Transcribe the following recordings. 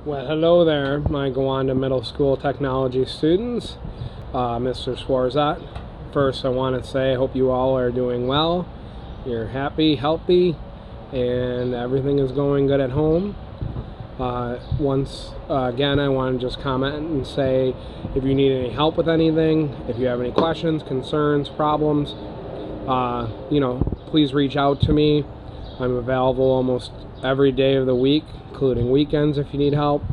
Well, hello there, my Gowanda Middle School technology students. Mr. Swarzat. First, I want to say I hope you all are doing well. You're happy, healthy, and everything is going good at home. Once again, I want to just comment and say if you need any help with anything, if you have any questions, concerns, problems, please reach out to me. I'm available almost every day of the week, including weekends if you need help.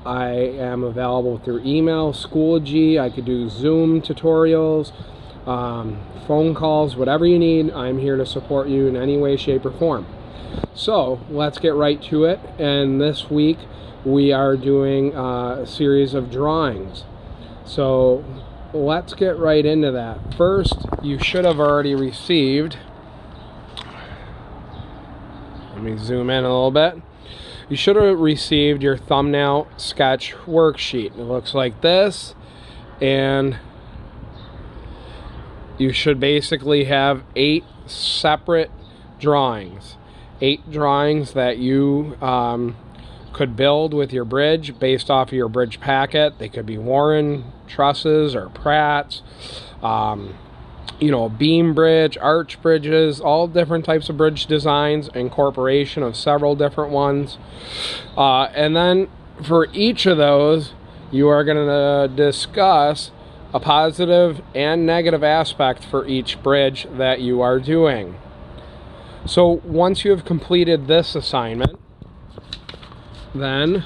I am available through email, Schoology. I could do Zoom tutorials, phone calls, whatever you need. I'm here to support you in any way, shape, or form. So let's get right to it. And this week we are doing a series of drawings. So let's get right into that. First, you should have already received, let me zoom in a little bit. You should have received your thumbnail sketch worksheet. It looks like this, and you should basically have 8 separate drawings. 8 drawings that you could build with your bridge based off of your bridge packet. They could be Warren trusses or Pratt's, beam bridge, arch bridges, all different types of bridge designs, incorporation of several different ones. And then for each of those, you are going to discuss a positive and negative aspect for each bridge that you are doing. So once you have completed this assignment, then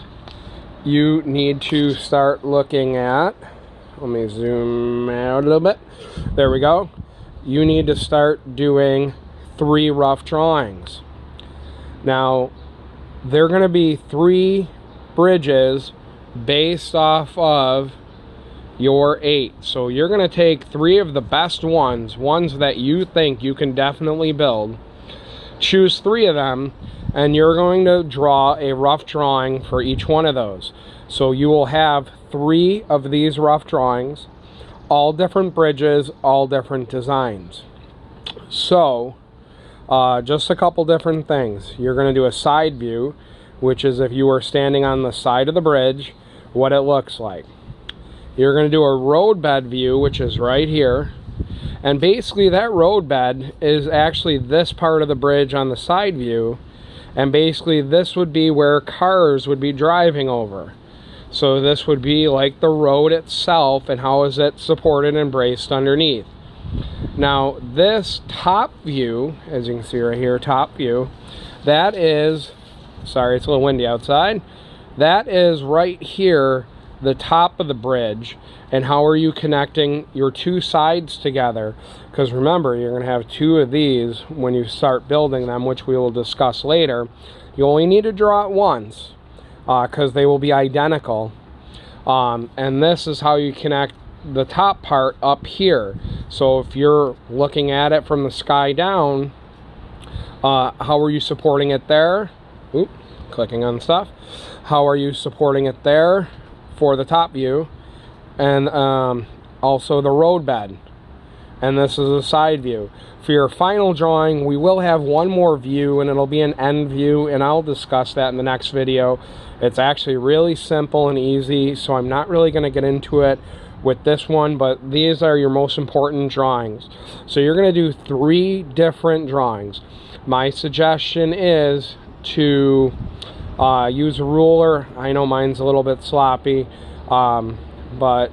you need to start looking at, let me zoom out a little bit. There we go. You need to start doing 3 rough drawings. Now, they're going to be 3 bridges based off of your 8. So you're going to take 3 of the best ones that you think you can definitely build. Choose 3 of them, and you're going to draw a rough drawing for each one of those. So you will have 3 of these rough drawings, all different bridges, all different designs. So just a couple different things. You're going to do a side view, which is if you were standing on the side of the bridge, what it looks like. You're going to do a roadbed view, which is right here. And basically that roadbed is actually this part of the bridge on the side view. And basically this would be where cars would be driving over. So this would be like the road itself, and how is it supported and braced underneath. Now this top view, as you can see right here, top view, that is, sorry it's a little windy outside, that is right here, the top of the bridge. And how are you connecting your 2 sides together? Because remember, you're going to have 2 of these when you start building them, which we will discuss later. You only need to draw it once, because they will be identical. And this is how you connect the top part up here. So if you're looking at it from the sky down, how are you supporting it there? Oop, clicking on stuff. How are you supporting it there for the top view? And also the roadbed. And this is a side view. For your final drawing, we will have one more view, and it'll be an end view, and I'll discuss that in the next video. It's actually really simple and easy, so I'm not really going to get into it with this one, but these are your most important drawings. So you're going to do 3 different drawings. My suggestion is to use a ruler. I know mine's a little bit sloppy, but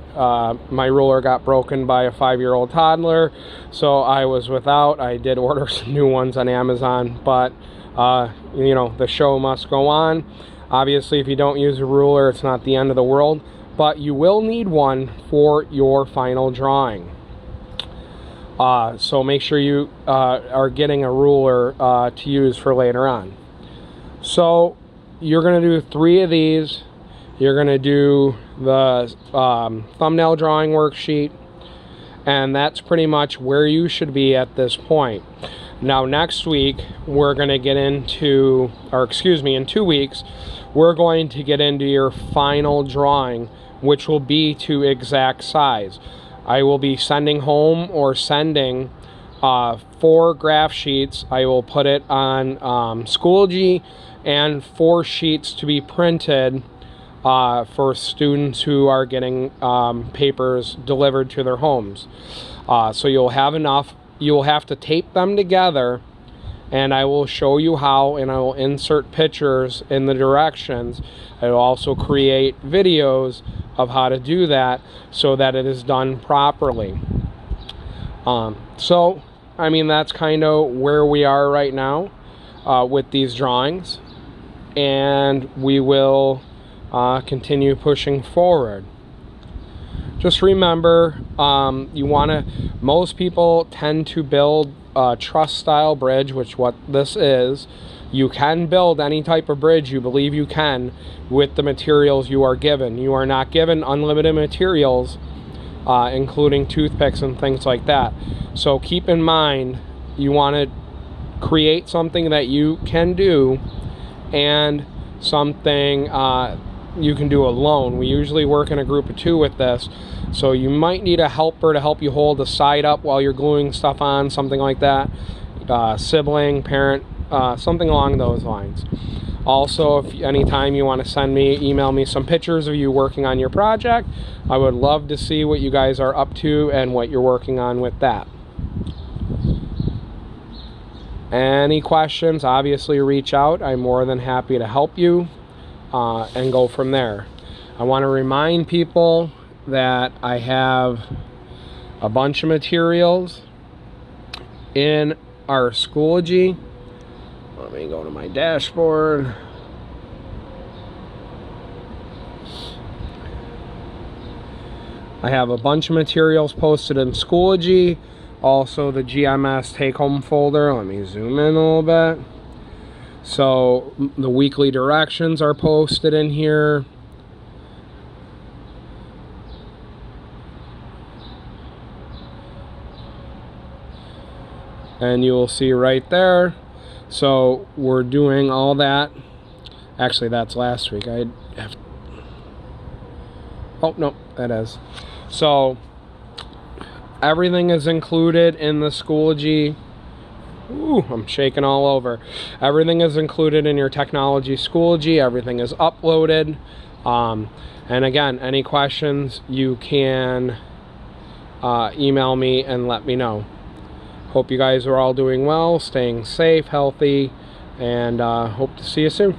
my ruler got broken by a 5-year-old toddler, so I was without. I did order some new ones on Amazon, but the show must go on. Obviously, if you don't use a ruler, it's not the end of the world, but you will need one for your final drawing. So make sure you are getting a ruler to use for later on. So you're going to do 3 of these. You're going to do the thumbnail drawing worksheet, and that's pretty much where you should be at this point. Now next week we're going to get into, in 2 weeks, we're going to get into your final drawing, which will be to exact size. I will be sending home or sending 4 graph sheets. I will put it on Schoology, and 4 sheets to be printed for students who are getting papers delivered to their homes. So you'll have enough. You'll have to tape them together, and I will show you how, and I will insert pictures in the directions. I will also create videos of how to do that so that it is done properly. So, I mean, that's kind of where we are right now with these drawings, and we will continue pushing forward. Just remember, most people tend to build a truss style bridge, which what this is. You can build any type of bridge you believe you can with the materials you are given. You are not given unlimited materials, including toothpicks and things like that. So keep in mind, you want to create something that you can do, and something you can do alone. We usually work in a group of 2 with this, so you might need a helper to help you hold the side up while you're gluing stuff on, something like that. Sibling, parent, something along those lines. Also, if anytime you want to email me some pictures of you working on your project, I would love to see what you guys are up to and what you're working on with that. Any questions, obviously reach out. I'm more than happy to help you and go from there. I want to remind people that I have a bunch of materials in our Schoology. Let me go to my dashboard. I have a bunch of materials posted in Schoology. Also the GMS take-home folder. Let me zoom in a little bit. So the weekly directions are posted in here. And you will see right there. So we're doing all that. Actually, that's last week. Oh no, that is. So everything is included in the Schoology. Ooh, I'm shaking all over. Everything is included in your technology Schoology. Everything is uploaded. And again, any questions, you can email me and let me know. Hope you guys are all doing well, staying safe, healthy, and hope to see you soon.